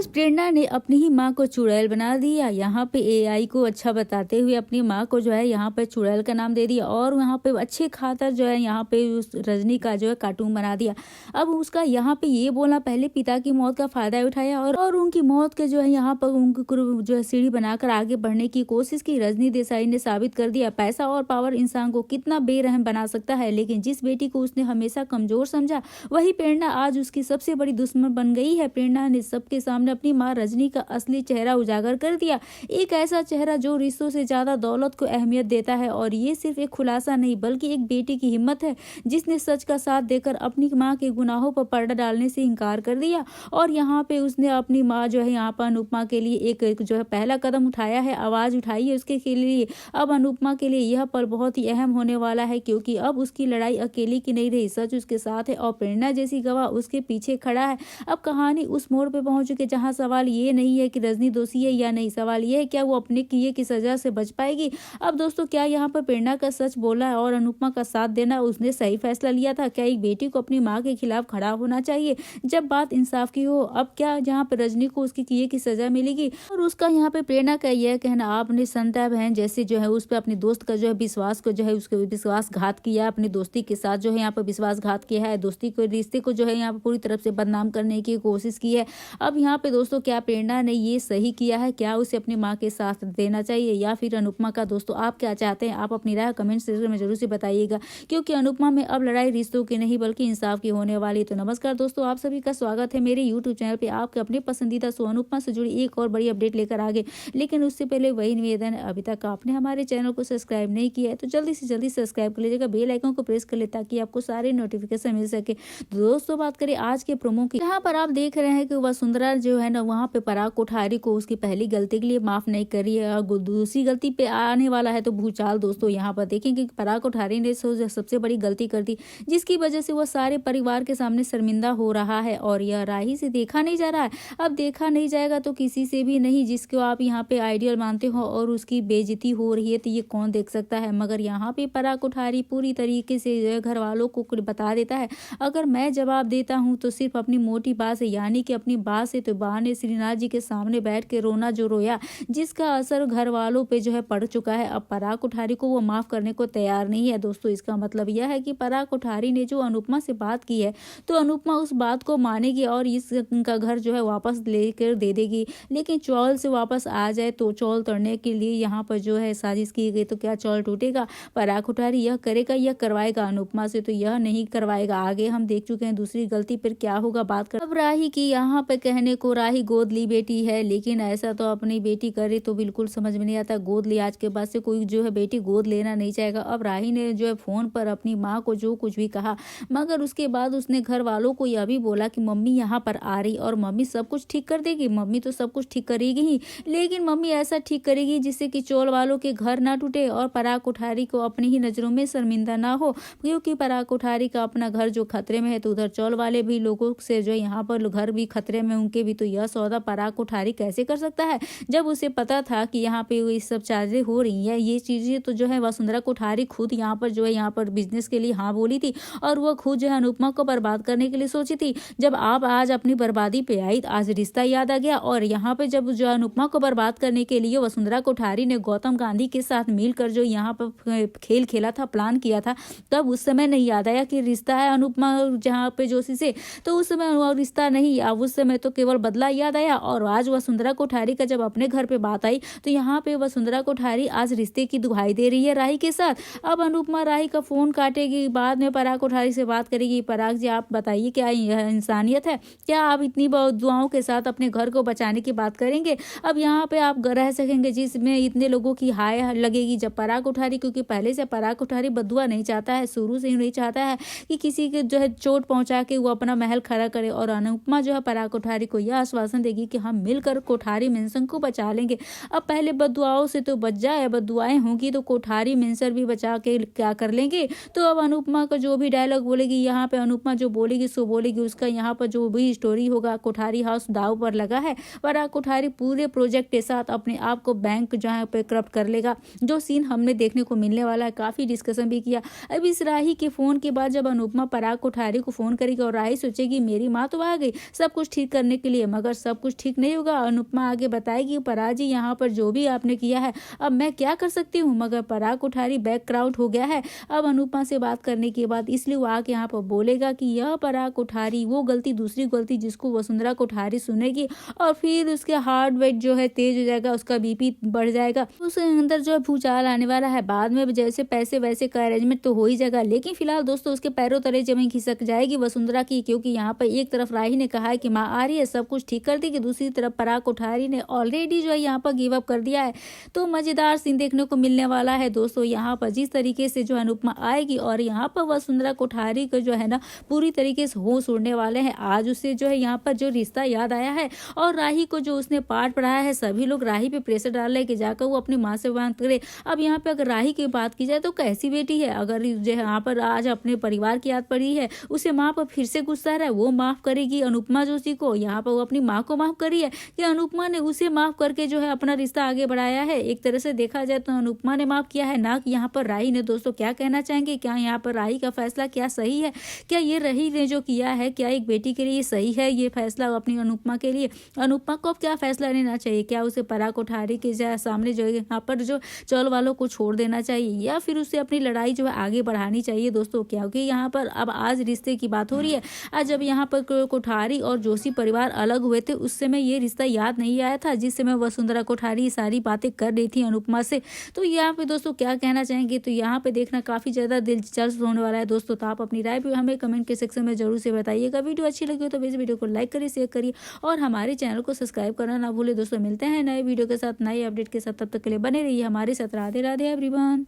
आज प्रेरणा ने अपनी ही माँ को चुड़ैल बना दिया। यहाँ पे एआई को अच्छा बताते हुए अपनी माँ को जो है यहाँ पे चुड़ैल का नाम दे दिया और यहाँ पे अच्छे खातर जो है यहाँ पे उस रजनी का जो है कार्टून बना दिया। अब उसका यहाँ पे ये बोलना, पहले पिता की मौत का फायदा उठाया और उनकी मौत के जो है यहाँ पर उनको जो है सीढ़ी बनाकर आगे बढ़ने की कोशिश की। रजनी देसाई ने साबित कर दिया पैसा और पावर इंसान को कितना बेरहम बना सकता है, लेकिन जिस बेटी को उसने हमेशा कमजोर समझा वही प्रेरणा आज उसकी सबसे बड़ी दुश्मन बन गई है। प्रेरणा ने सबके सामने अपनी मां रजनी का असली चेहरा उजागर कर दिया, एक ऐसा चेहरा जो रिश्तों से ज्यादा दौलत को अहमियत देता है। और ये सिर्फ एक खुलासा नहीं बल्कि एक बेटी की हिम्मत है जिसने सच का साथ देकर अपनी मां के गुनाहों पर पर्दा डालने से इनकार कर दिया। और यहाँ पे उसने अपनी माँ जो है यहाँ पर अनुपमा के लिए एक जो है पहला कदम उठाया है, आवाज उठाई है उसके के लिए। अब अनुपमा के लिए यह पल बहुत ही अहम होने वाला है क्योंकि अब उसकी लड़ाई अकेली की नहीं रही, सच उसके साथ है और प्रेरणा जैसी गवाह उसके पीछे खड़ा है। अब कहानी उस मोड़ पे पहुंच चुकी है जहां सवाल ये नहीं है कि रजनी दोषी है या नहीं, सवाल ये है क्या वो अपने किए की सजा से बच पाएगी। अब दोस्तों, क्या यहाँ पर प्रेरणा का सच बोला है और अनुपमा का साथ देना उसने सही फैसला लिया था? क्या एक बेटी को अपनी माँ के खिलाफ खड़ा होना चाहिए जब बात इंसाफ की हो? अब क्या जहाँ पर रजनी को उसकी किए की सजा मिलेगी? और उसका यहाँ पे प्रेरणा का यह कहना, आपने संता बहन जैसे जो है उस पर अपने दोस्त का जो है विश्वास को जो है उसके विश्वासघात किया, अपनी दोस्ती के साथ जो है यहाँ पर विश्वासघात किया है, दोस्ती को रिश्ते को जो है यहाँ पर पूरी तरफ से बदनाम करने की कोशिश की है। अब यहाँ पे दोस्तों, क्या प्रेरणा ने ये सही किया है? क्या उसे अपनी माँ के साथ देना चाहिए या फिर अनुपमा का? दोस्तों, आप क्या चाहते हैं? आप अपनी राय कमेंट सेक्शन में जरूर से बताइएगा क्योंकि अनुपमा में अब लड़ाई रिश्तों की नहीं बल्कि इंसाफ की होने वाली। तो नमस्कार दोस्तों, आप सभी का स्वागत है मेरे यूट्यूब चैनल पे आपके अपने पसंदीदा शो अनुपमा से जुड़ी एक और बड़ी अपडेट लेकर आगे। लेकिन उससे पहले वही निवेदन है, अभी तक आपने हमारे चैनल को सब्सक्राइब नहीं किया है तो जल्दी से जल्दी सब्सक्राइब कर लीजिएगा, बेल आइकन को प्रेस कर ले ताकि आपको सारे नोटिफिकेशन मिल सके। दोस्तों, बात करें आज के प्रोमो की, यहाँ पर आप देख रहे हैं कि वसुंधरा जो है ना वहाँ पे पराग कोठारी को उसकी पहली गलती के लिए माफ नहीं करी है और दूसरी गलती पे आने वाला है तो भूचाल। दोस्तों, यहाँ पर देखेंगे कि पराग कोठारी ने सबसे बड़ी गलती कर दी जिसकी वजह से वह सारे परिवार के सामने शर्मिंदा हो रहा है और यह राही से देखा नहीं जा रहा है। अब देखा नहीं जाएगा तो किसी से भी नहीं जिसको आप यहाँ पे आइडियल मानते हो और उसकी बेइज्जती हो रही है तो ये कौन देख सकता है। मगर यहाँ पे पराग कोठारी पूरी तरीके से घर वालों को बता देता है, अगर मैं जवाब देता हूँ तो सिर्फ अपनी मोटी बात से, यानी कि अपनी बात से। तो बा ने श्रीनाथ जी के सामने बैठ के रोना जो रोया जिसका असर घर वालों पे जो है पड़ चुका है। अब पराग कोठारी को वो माफ करने को तैयार नहीं है। दोस्तों, इसका मतलब यह है कि पराग कोठारी ने जो अनुपमा से बात की है तो अनुपमा उस बात को मानेगी और इसका घर जो है वापस लेकर दे देगी। लेकिन चौल से वापस आ जाए तो चौल तोड़ने के लिए यहाँ पर जो है साजिश की गई तो क्या चौल टूटेगा? पराग कोठारी यह करेगा, यह करवाएगा अनुपमा से, तो यह नहीं करवाएगा। आगे हम देख चुके हैं दूसरी गलती पर क्या होगा, बात कर। अब राही की यहाँ पे कहने को राही गोद ली बेटी है, लेकिन ऐसा तो अपनी बेटी करे तो बिल्कुल समझ में नहीं आता। गोद ली, आज के बाद से कोई जो है बेटी गोद लेना नहीं चाहेगा। अब राही ने जो है फोन पर अपनी माँ को जो कुछ भी कहा, मगर उसके बाद उसने घर वालों को यह भी बोला कि मम्मी यहाँ पर आ रही और मम्मी सब कुछ ठीक कर देगी। मम्मी तो सब कुछ ठीक करेगी ही, लेकिन मम्मी ऐसा ठीक करेगी जिससे कि चौल वालों के घर ना टूटे और पराग कोठारी को अपनी ही नजरों में शर्मिंदा ना हो। क्योंकि पराग कोठारी का अपना घर जो खतरे में है तो उधर चौल वाले भी लोगों से जो यहाँ पर घर भी खतरे में उनके भी, तो यह सौदा पराग कोठारी कैसे कर सकता है जब उसे पता था कि यहाँ पे ये सब चीजें हो रही है। ये चीजें तो जो है वसुंधरा कोठारी खुद यहाँ पर जो है यहाँ पर बिजनेस के लिए हाँ बोली थी और वो खुद जो है अनुपमा को बर्बाद करने के लिए सोची थी। जब आप आज अपनी बर्बादी पे आई, आज रिश्ता याद आ गया और यहाँ पे जब जो अनुपमा को बर्बाद करने के लिए वसुंधरा कोठारी ने गौतम गांधी के साथ मिलकर जो यहाँ पर खेल खेला था, प्लान किया था, तब उस समय नहीं याद आया कि रिश्ता है अनुपमा जहाँ पे जोशी से, तो उस समय रिश्ता नहीं, अब उस समय तो केवल बदला याद आया। और आज वसुंधरा कोठारी का जब अपने घर पे बात आई तो यहाँ पे वसुंधरा कोठारी आज रिश्ते की दुहाई दे रही है राही के साथ। अब अनुपमा राही का फोन काटेगी, बाद में पराग कोठारी से बात करेगी, पराग जी आप बताइए क्या यह इंसानियत है? क्या आप इतनी दुआओं के साथ अपने घर को बचाने की बात करेंगे? अब यहाँ पे आप रह सकेंगे जिसमें इतने लोगों की हाय लगेगी? जब पराग कोठारी, क्योंकि पहले से पराग कोठारी बदुआ नहीं चाहता है, शुरू से ही नहीं चाहता है कि किसी के जो है चोट पहुंचा के वो अपना महल खड़ा करे। और अनुपमा जो है पराग कोठारी को यह आश्वासन देगी कि हम मिलकर कोठारी मेंशन को बचा लेंगे। अब पहले बदुआओं से तो बच जाए, बदुआएं होंगी तो कोठारी मेंशन भी बचा के क्या कर लेंगे। तो अब अनुपमा का जो भी डायलॉग बोलेगी, यहाँ पे अनुपमा जो बोलेगी सो बोलेगी, उसका यहाँ पर जो भी स्टोरी होगा कोठारी हाउस दाव पर लगा है। पराग कोठारी पूरे प्रोजेक्ट के साथ अपने आप को बैंक जहाँ पे करप्ट कर लेगा, जो सीन हमने देखने को मिलने वाला है। काफी डिस्कशन भी किया। अब इस राही के फोन के बाद जब अनुपमा पराग कोठारी को फोन करेगी और राही सोचेगी मेरी माँ तो आ गई सब कुछ ठीक करने के लिए, मगर सब कुछ ठीक नहीं होगा। अनुपमा आगे बताएगी पराग जी यहाँ पर जो भी आपने किया है अब मैं क्या कर सकती हूँ, मगर पराग कोठारी बैकआउट हो गया है। अब अनुपमा से बात करने के बाद इसलिए वो आके यहाँ पर बोलेगा कि यह पराग कोठारी वो गलती दूसरी गलती जिसको वसुंधरा कोठारी सुनेगी और फिर उसके हार्ट रेट जो है तेज हो जाएगा, उसका बीपी बढ़ जाएगा, उसके अंदर जो है भूचाल आने वाला है। बाद में जैसे पैसे वैसे का अरेंजमेंट तो हो ही जाएगा, लेकिन फिलहाल दोस्तों उसके पैरों तले जमीन खिसक जाएगी वसुंधरा की, क्योंकि यहाँ पर एक तरफ राही ने कहा है कि माँ आ रही है सब कुछ ठीक कर देगी, दूसरी तरफ पराग कोठारी ने ऑलरेडी जो है यहाँ पर गिव अप कर दिया है। तो मजेदार सीन देखने को मिलने वाला है दोस्तों यहाँ पर, जिस तरीके से जो अनुपमा आएगी और यहाँ पर वसुंधरा कोठारी को जो है ना पूरी तरीके से होश उड़ने वाले हैं। आज उसे जो है यहाँ पर जो रिश्ता याद आया है और राही को जो उसने पाठ पढ़ाया है, सभी लोग राही पे प्रेशर डाल रहे कि जाकर वो अपनी माँ से बात करे। अब यहाँ पे अगर राही की बात की जाए तो कैसी बेटी है, अगर जो यहाँ पर आज अपने परिवार की याद पड़ी है, उसे माँ पर फिर से गुस्सा रहा है, वो माफ करेगी अनुपमा जोशी को। यहाँ पर वो अपनी माँ को माफ करी है कि अनुपमा ने उसे माफ करके जो है अपना रिश्ता आगे बढ़ाया है। एक तरह से देखा जाए तो अनुपमा ने माफ किया है, ना कि यहाँ पर राही ने। दोस्तों क्या कहना चाहेंगे, क्या यहाँ पर राही का फैसला क्या सही है, क्या ये राही ने जो किया है क्या एक बेटी के लिए सही है ये फैसला अपनी अनुपमा के लिए? अनुपमा को अब क्या फैसला लेना चाहिए, क्या उसे पराग कोठारी के सामने जो है यहाँ पर जो चौल वालों को छोड़ देना चाहिए या फिर उसे अपनी लड़ाई जो है आगे बढ़ानी चाहिए दोस्तों? क्योंकि यहाँ पर अब आज रिश्ते की बात हो रही है। आज जब यहाँ पर कोठारी और जोशी परिवार अलग हुए थे उस समय ये रिश्ता याद नहीं आया था, जिस समय वसुंधरा कोठारी सारी बातें कर रही थी अनुपमा से। तो यहाँ पे दोस्तों क्या कहना चाहेंगे, तो यहाँ पे देखना काफी ज्यादा दिलचस्प होने वाला है दोस्तों। तो आप अपनी राय भी हमें कमेंट के सेक्शन में जरूर से बताइएगा। वीडियो अच्छी लगी हो तो इस वीडियो को लाइक करिए, शेयर करिए और हमारे चैनल को सब्सक्राइब करना ना भूले दोस्तों। मिलते हैं नए वीडियो के साथ, नए अपडेट के साथ, तब तक के लिए बने रहिए हमारे साथ। राधे राधे एवरीवन।